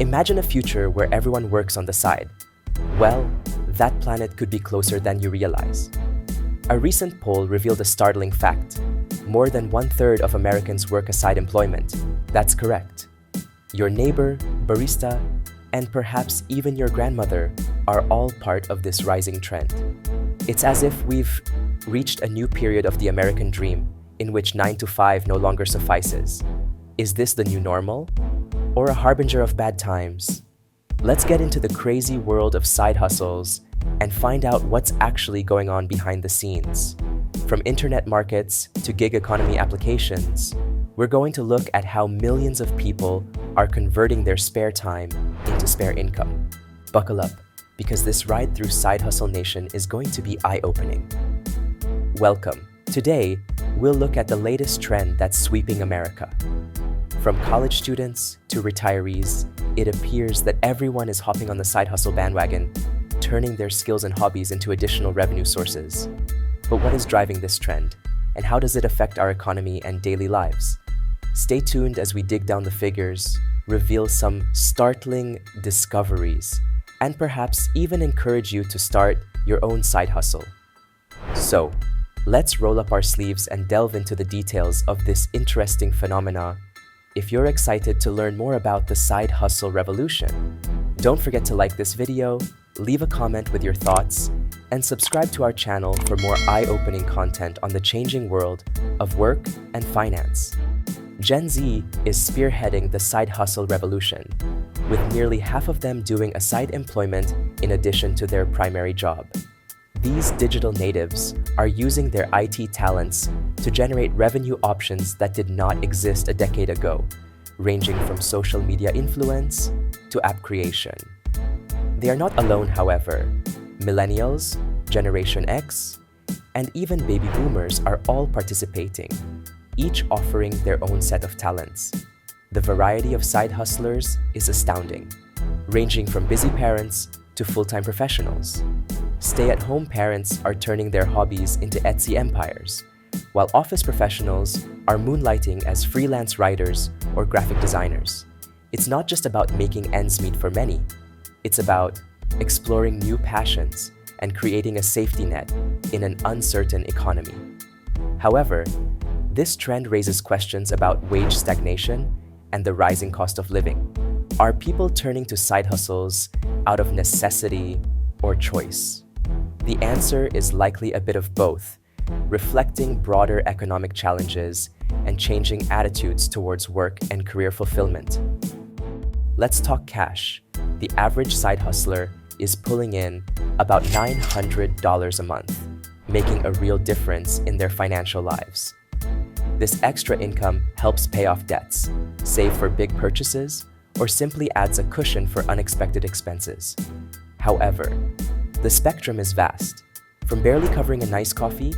Imagine a future where everyone works on the side. Well, that planet could be closer than you realize. A recent poll revealed a startling fact. More than 1/3 of Americans work a side employment. That's correct. Your neighbor, barista, and perhaps even your grandmother are all part of this rising trend. It's as if we've reached a new period of the American dream, in which 9 to 5 no longer suffices. Is this the new normal? Or a harbinger of bad times? Let's get into the crazy world of side hustles and find out what's actually going on behind the scenes. From internet markets to gig economy applications, we're going to look at how millions of people are converting their spare time into spare income. Buckle up, because this ride through Side Hustle Nation is going to be eye-opening. Welcome. Today, we'll look at the latest trend that's sweeping America. From college students to retirees, it appears that everyone is hopping on the side hustle bandwagon, turning their skills and hobbies into additional revenue sources. But what is driving this trend, and how does it affect our economy and daily lives? Stay tuned as we dig down the figures, reveal some startling discoveries, and perhaps even encourage you to start your own side hustle. So, let's roll up our sleeves and delve into the details of this interesting phenomena. If you're excited to learn more about the side hustle revolution, don't forget to like this video, leave a comment with your thoughts, and subscribe to our channel for more eye-opening content on the changing world of work and finance. Gen Z is spearheading the side hustle revolution, with nearly half of them doing a side employment in addition to their primary job. These digital natives are using their IT talents to generate revenue options that did not exist a decade ago, ranging from social media influence to app creation. They are not alone, however. Millennials, Generation X, and even baby boomers are all participating, each offering their own set of talents. The variety of side hustlers is astounding, ranging from busy parents to full-time professionals. Stay-at-home parents are turning their hobbies into Etsy empires, while office professionals are moonlighting as freelance writers or graphic designers. It's not just about making ends meet for many. It's about exploring new passions and creating a safety net in an uncertain economy. However, this trend raises questions about wage stagnation and the rising cost of living. Are people turning to side hustles out of necessity or choice? The answer is likely a bit of both, reflecting broader economic challenges and changing attitudes towards work and career fulfillment. Let's talk cash. The average side hustler is pulling in about $900 a month, making a real difference in their financial lives. This extra income helps pay off debts, save for big purchases, or simply adds a cushion for unexpected expenses. However, the spectrum is vast, from barely covering a nice coffee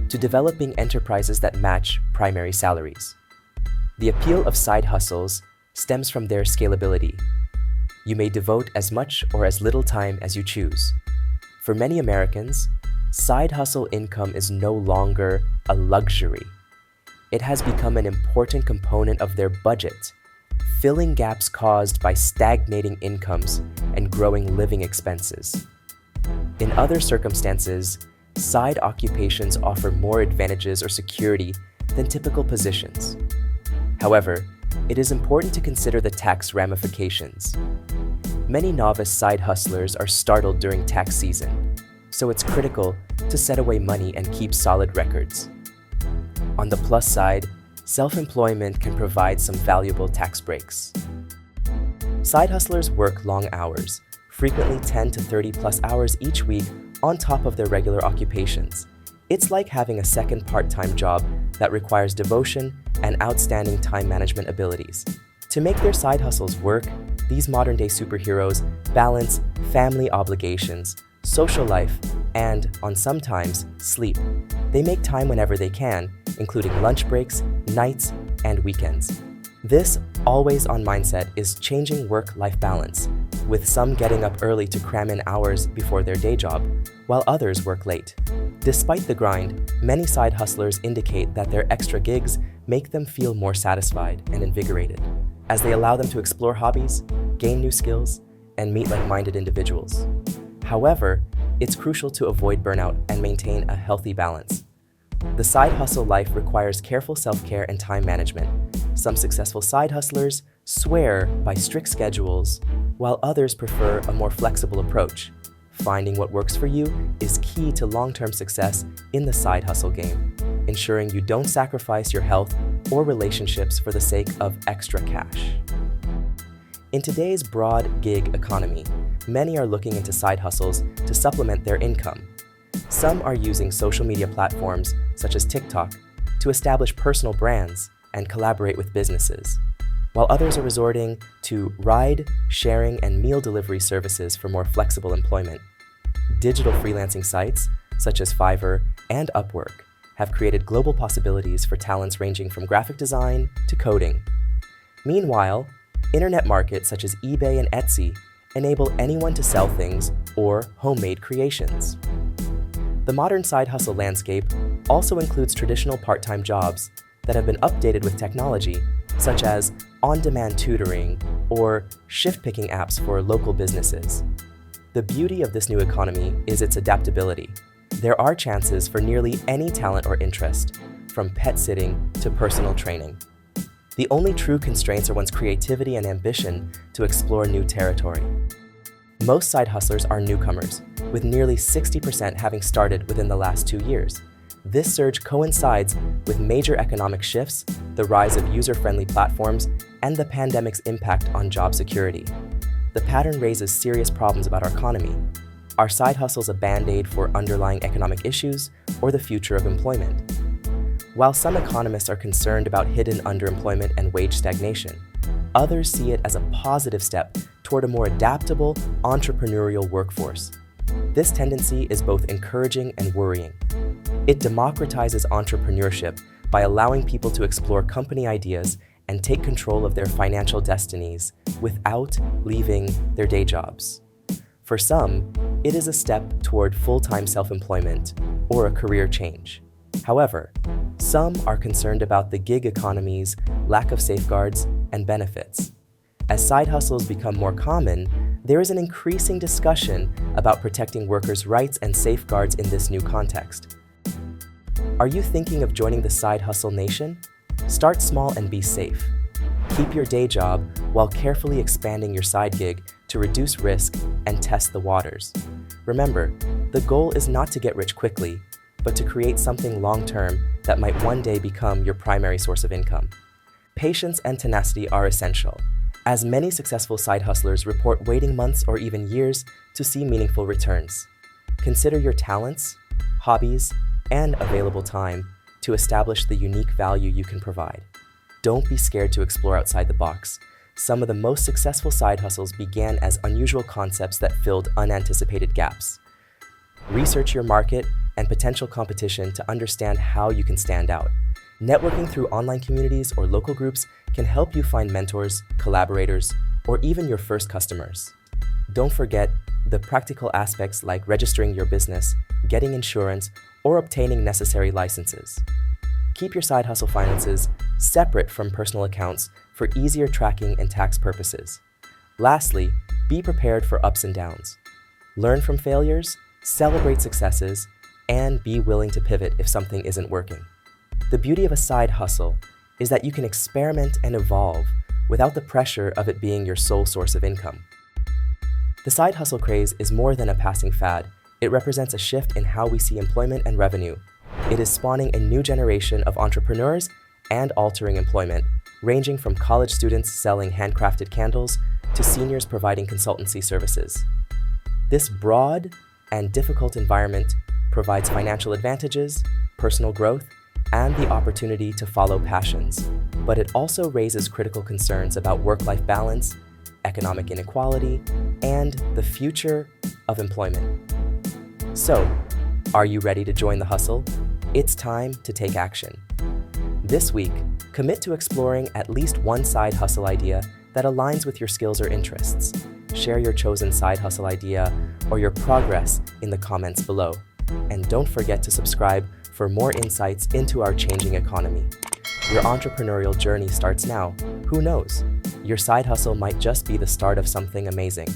to developing enterprises that match primary salaries. The appeal of side hustles stems from their scalability. You may devote as much or as little time as you choose. For many Americans, side hustle income is no longer a luxury. It has become an important component of their budget, filling gaps caused by stagnating incomes and growing living expenses. In other circumstances, side occupations offer more advantages or security than typical positions. However, it is important to consider the tax ramifications. Many novice side hustlers are startled during tax season, so it's critical to set away money and keep solid records. On the plus side, self-employment can provide some valuable tax breaks. Side hustlers work long hours, frequently 10 to 30 plus hours each week on top of their regular occupations. It's like having a second part-time job that requires devotion and outstanding time management abilities. To make their side hustles work, these modern-day superheroes balance family obligations, social life, and, on sometimes, sleep. They make time whenever they can, including lunch breaks, nights, and weekends. This always-on mindset is changing work-life balance, with some getting up early to cram in hours before their day job, while others work late. Despite the grind, many side hustlers indicate that their extra gigs make them feel more satisfied and invigorated. as they allow them to explore hobbies, gain new skills, and meet like-minded individuals. However, it's crucial to avoid burnout and maintain a healthy balance. The side hustle life requires careful self-care and time management. Some successful side hustlers swear by strict schedules, while others prefer a more flexible approach. Finding what works for you is key to long-term success in the side hustle game, ensuring you don't sacrifice your health or relationships for the sake of extra cash. In today's broad gig economy, many are looking into side hustles to supplement their income. Some are using social media platforms such as TikTok to establish personal brands and collaborate with businesses, while others are resorting to ride, sharing, and meal delivery services for more flexible employment. Digital freelancing sites such as Fiverr and Upwork have created global possibilities for talents ranging from graphic design to coding. Meanwhile, internet markets such as eBay and Etsy enable anyone to sell things or homemade creations. The modern side hustle landscape also includes traditional part-time jobs that have been updated with technology, such as on-demand tutoring or shift-picking apps for local businesses. The beauty of this new economy is its adaptability. There are chances for nearly any talent or interest, from pet sitting to personal training. The only true constraints are one's creativity and ambition to explore new territory. Most side hustlers are newcomers, with nearly 60% having started within the last 2 years. This surge coincides with major economic shifts, the rise of user-friendly platforms, and the pandemic's impact on job security. The pattern raises serious problems about our economy. Are side hustles a band-aid for underlying economic issues or the future of employment? While some economists are concerned about hidden underemployment and wage stagnation, others see it as a positive step toward a more adaptable, entrepreneurial workforce. This tendency is both encouraging and worrying. It democratizes entrepreneurship by allowing people to explore company ideas and take control of their financial destinies without leaving their day jobs. For some, it is a step toward full-time self-employment or a career change. However, some are concerned about the gig economy's lack of safeguards and benefits. As side hustles become more common, there is an increasing discussion about protecting workers' rights and safeguards in this new context. Are you thinking of joining the side hustle nation? Start small and be safe. Keep your day job while carefully expanding your side gig to reduce risk and test the waters. Remember, the goal is not to get rich quickly, but to create something long-term that might one day become your primary source of income. Patience and tenacity are essential, as many successful side hustlers report waiting months or even years to see meaningful returns. Consider your talents, hobbies, and available time to establish the unique value you can provide. Don't be scared to explore outside the box. Some of the most successful side hustles began as unusual concepts that filled unanticipated gaps. Research your market and potential competition to understand how you can stand out. Networking through online communities or local groups can help you find mentors, collaborators, or even your first customers. Don't forget the practical aspects like registering your business, getting insurance, or obtaining necessary licenses. Keep your side hustle finances separate from personal accounts for easier tracking and tax purposes. Lastly, be prepared for ups and downs. Learn from failures, celebrate successes, and be willing to pivot if something isn't working. The beauty of a side hustle is that you can experiment and evolve without the pressure of it being your sole source of income. The side hustle craze is more than a passing fad. It represents a shift in how we see employment and revenue. It is spawning a new generation of entrepreneurs and altering employment, ranging from college students selling handcrafted candles to seniors providing consultancy services. This broad and difficult environment provides financial advantages, personal growth, and the opportunity to follow passions, but it also raises critical concerns about work-life balance, economic inequality, and the future of employment. So, are you ready to join the hustle? It's time to take action. This week, commit to exploring at least one side hustle idea that aligns with your skills or interests. Share your chosen side hustle idea or your progress in the comments below. And don't forget to subscribe for more insights into our changing economy. Your entrepreneurial journey starts now. Who knows? Your side hustle might just be the start of something amazing.